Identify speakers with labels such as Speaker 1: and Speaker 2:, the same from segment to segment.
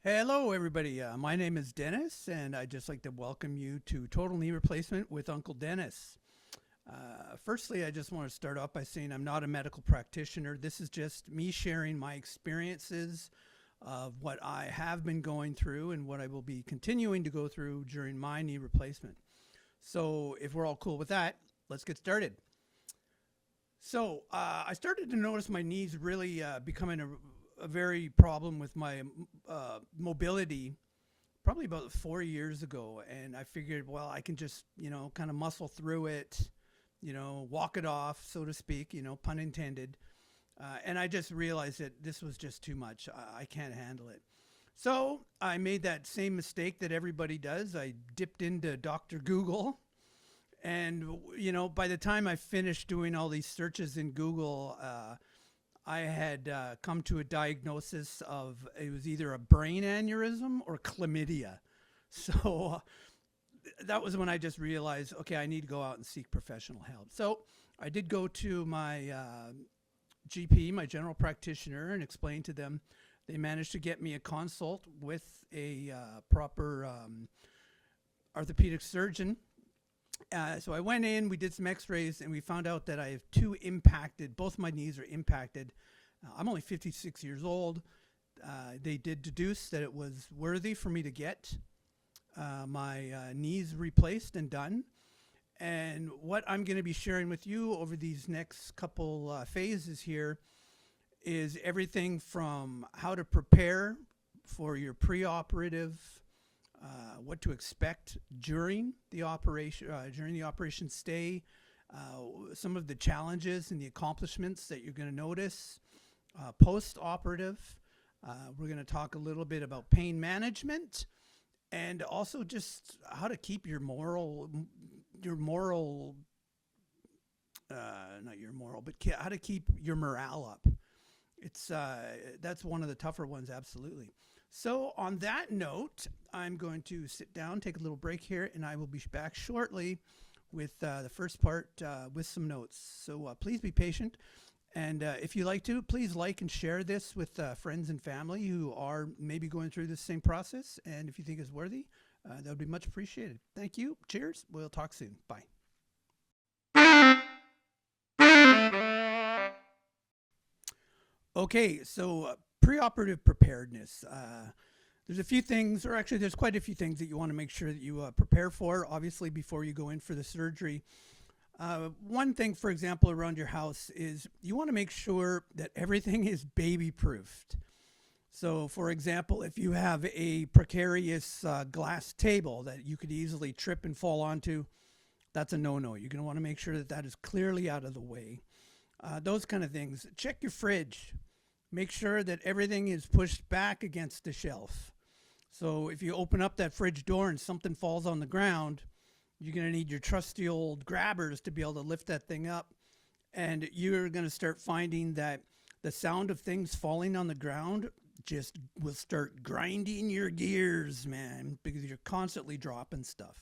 Speaker 1: Hello, everybody. My name is Dennis, and I'd just like to welcome you to Total Knee Replacement with Uncle Dennis. Firstly, I just want to start off by saying I'm not a medical practitioner. This is just me sharing my experiences of what I have been going through and what I will be continuing to go through during my knee replacement. So, if we're all cool with that, let's get started. So, I started to notice my knees really becoming a very problem with my mobility probably about 4 years ago. And I figured, well, I can just, kind of muscle through it, walk it off, so to speak, pun intended. And I just realized that this was just too much. I can't handle it. So I made that same mistake that everybody does. I dipped into Dr. Google. And, by the time I finished doing all these searches in Google, I had come to a diagnosis of it was either a brain aneurysm or chlamydia. So that was when I just realized, okay, I need to go out and seek professional help. So I did go to my GP, my general practitioner, and explain to them. They managed to get me a consult with a proper orthopedic surgeon. So I went in, we did some x-rays, and we found out that I have both my knees are impacted. I'm only 56 years old. They did deduce that it was worthy for me to get my knees replaced and done. And what I'm going to be sharing with you over these next couple phases here is everything from how to prepare for your preoperative, what to expect during the operation stay, some of the challenges and the accomplishments that you're going to notice post-operative. We're going to talk a little bit about pain management and also just how to keep how to keep your morale up. It's that's one of the tougher ones, absolutely. So on that note, I'm going to sit down, take a little break here, and I will be back shortly with the first part with some notes. So please be patient. And if you like to, please like and share this with friends and family who are maybe going through the same process. And if you think it's worthy, that would be much appreciated. Thank you. Cheers. We'll talk soon. Bye. Okay, so preoperative preparedness. There's a few things, or actually there's quite a few things that you want to make sure that you prepare for, obviously, before you go in for the surgery. One thing, for example, around your house is you want to make sure that everything is baby-proofed. So, for example, if you have a precarious glass table that you could easily trip and fall onto, that's a no-no. You're going to want to make sure that that is clearly out of the way. Those kind of things. Check your fridge. Make sure that everything is pushed back against the shelf. So if you open up that fridge door and something falls on the ground, you're going to need your trusty old grabbers to be able to lift that thing up. And you're going to start finding that the sound of things falling on the ground just will start grinding your gears, man, because you're constantly dropping stuff.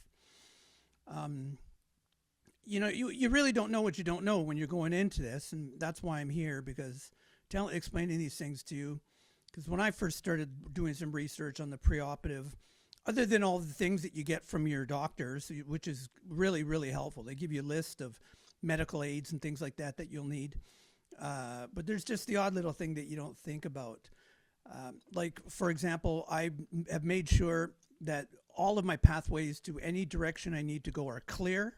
Speaker 1: You really don't know what you don't know when you're going into this, and that's why I'm here, because explaining these things to you. Because when I first started doing some research on the preoperative, other than all the things that you get from your doctors, which is really, really helpful, they give you a list of medical aids and things like that you'll need. But there's just the odd little thing that you don't think about. Like, for example, I have made sure that all of my pathways to any direction I need to go are clear.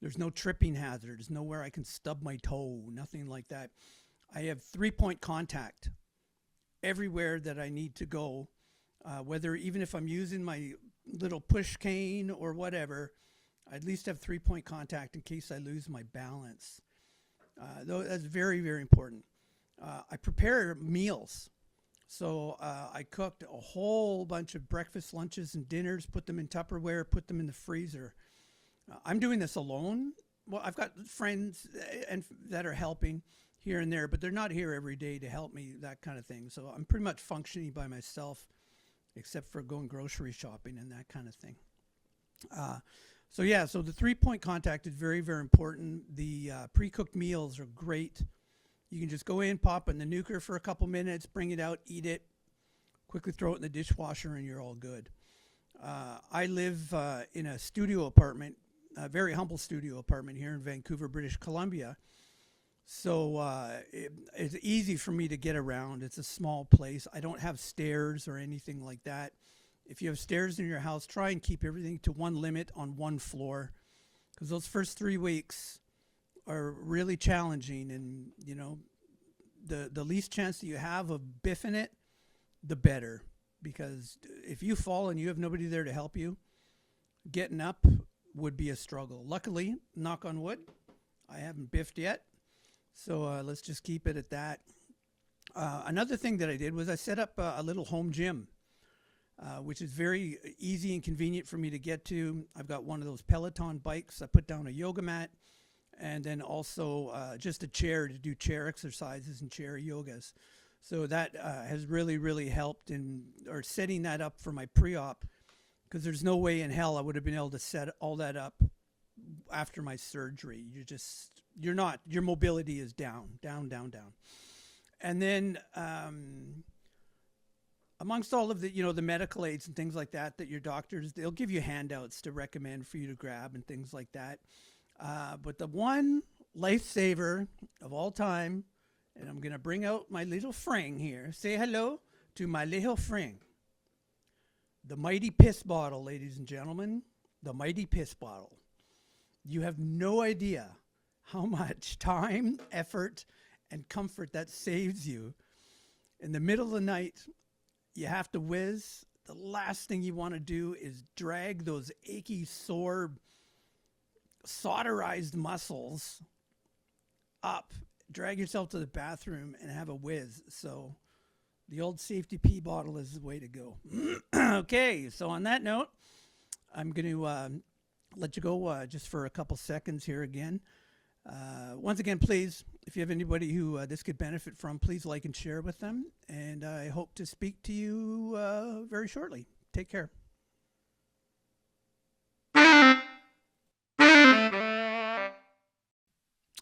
Speaker 1: There's no tripping hazards, nowhere I can stub my toe, nothing like that. I have 3-point contact everywhere that I need to go, even if I'm using my little push cane or whatever, I at least have 3-point contact in case I lose my balance. That's very, very important. I prepare meals. So I cooked a whole bunch of breakfast, lunches, and dinners, put them in Tupperware, put them in the freezer. I'm doing this alone. Well, I've got friends that are helping here and there, but they're not here every day to help me, that kind of thing. So I'm pretty much functioning by myself, except for going grocery shopping and that kind of thing. So the 3-point contact is very, very important. The pre-cooked meals are great. You can just go in, pop in the nuker for a couple minutes, bring it out, eat it quickly throw it in the dishwasher and you're all good. I live in a studio apartment, a very humble studio apartment here in Vancouver, British Columbia. So it's easy for me to get around. It's a small place. I don't have stairs or anything like that. If you have stairs in your house, try and keep everything to one limit on one floor, because those first 3 weeks are really challenging. And, you know, the least chance that you have of biffing it, the better. Because if you fall and you have nobody there to help you, getting up would be a struggle. Luckily, knock on wood, I haven't biffed yet. So let's just keep it at that. Another thing that I did was I set up a little home gym, which is very easy and convenient for me to get to. I've got one of those Peloton bikes. I put down a yoga mat, and then also just a chair to do chair exercises and chair yogas. So that has really, really helped in or setting that up for my pre-op, because there's no way in hell I would have been able to set all that up after my surgery. Your mobility is down. And then amongst all of the, the medical aids and things like that your doctors, they'll give you handouts to recommend for you to grab and things like that. But the one lifesaver of all time, and I'm going to bring out my little fring here. Say hello to my little fring. The mighty piss bottle, ladies and gentlemen. The mighty piss bottle. You have no idea how much time, effort, and comfort that saves you. In the middle of the night, you have to whiz. The last thing you want to do is drag those achy, sore, solderized muscles up. Drag yourself to the bathroom and have a whiz. So the old safety pee bottle is the way to go. Okay, so on that note, I'm going to let you go just for a couple seconds here again. Once again, please, if you have anybody who this could benefit from, please like and share with them. And I hope to speak to you very shortly. Take care.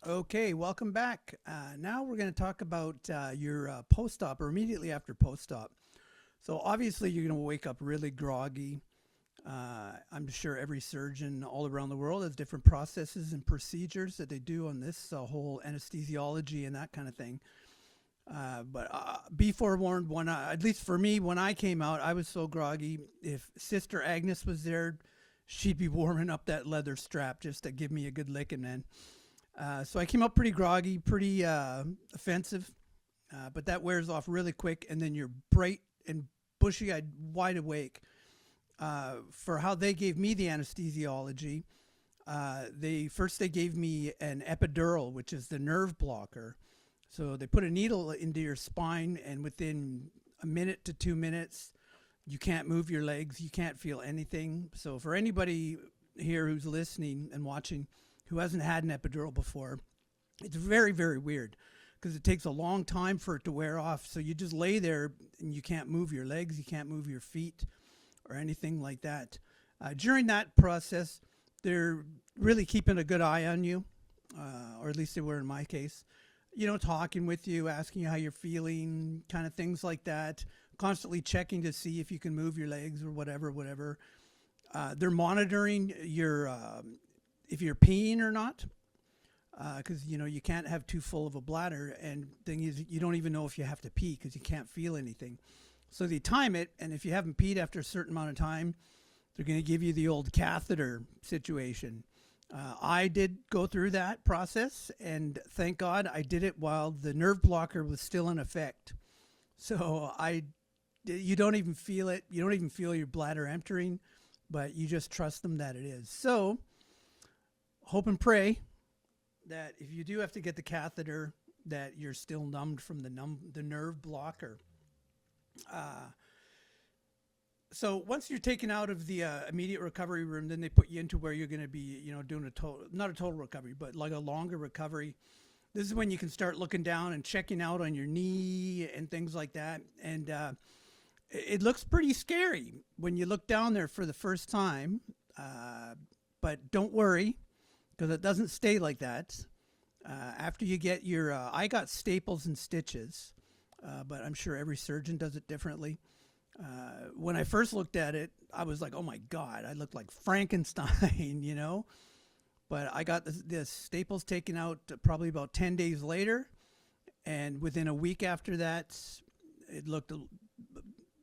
Speaker 1: Okay, welcome back. Now we're going to talk about your post-op or immediately after post-op. So obviously you're going to wake up really groggy. I'm sure every surgeon all around the world has different processes and procedures that they do on this whole anesthesiology and that kind of thing. But be forewarned, at least for me, when I came out, I was so groggy. If Sister Agnes was there, she'd be warming up that leather strap just to give me a good licking, man. So I came up pretty groggy, pretty offensive, but that wears off really quick, and then you're bright and bushy-eyed, wide awake. For how they gave me the anesthesiology, they gave me an epidural, which is the nerve blocker. So they put a needle into your spine, and within a minute to 2 minutes, you can't move your legs, you can't feel anything. So for anybody here who's listening and watching who hasn't had an epidural before, it's very, very weird because it takes a long time for it to wear off. So you just lay there and you can't move your legs, you can't move your feet or anything like that. During that process, they're really keeping a good eye on you, or at least they were in my case. Talking with you, asking you how you're feeling, kind of things like that. Constantly checking to see if you can move your legs or whatever. They're monitoring your if you're peeing or not, because you can't have too full of a bladder, and thing is you don't even know if you have to pee because you can't feel anything. So they time it, and if you haven't peed after a certain amount of time, they're going to give you the old catheter situation. I did go through that process, and thank God I did it while the nerve blocker was still in effect. So you don't even feel it. You don't even feel your bladder emptying, but you just trust them that it is. So hope and pray that if you do have to get the catheter, that you're still numbed from the nerve blocker. So once you're taken out of the immediate recovery room, then they put you into where you're going to be, doing not a total recovery, but like a longer recovery. This is when you can start looking down and checking out on your knee and things like that. And it looks pretty scary when you look down there for the first time. But don't worry, because it doesn't stay like that. After you get I got staples and stitches, but I'm sure every surgeon does it differently. When I first looked at it, I was like, oh my God, I look like Frankenstein, you know? But I got the staples taken out probably about 10 days later. And within a week after that, it looked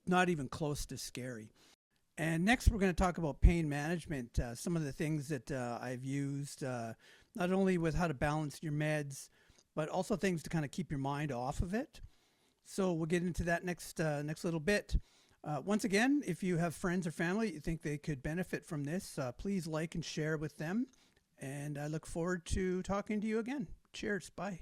Speaker 1: not even close to scary. And next, we're going to talk about pain management, some of the things that I've used, not only with how to balance your meds, but also things to kind of keep your mind off of it. So we'll get into that next little bit. Once again, if you have friends or family you think they could benefit from this, please like and share with them. And I look forward to talking to you again. Cheers. Bye.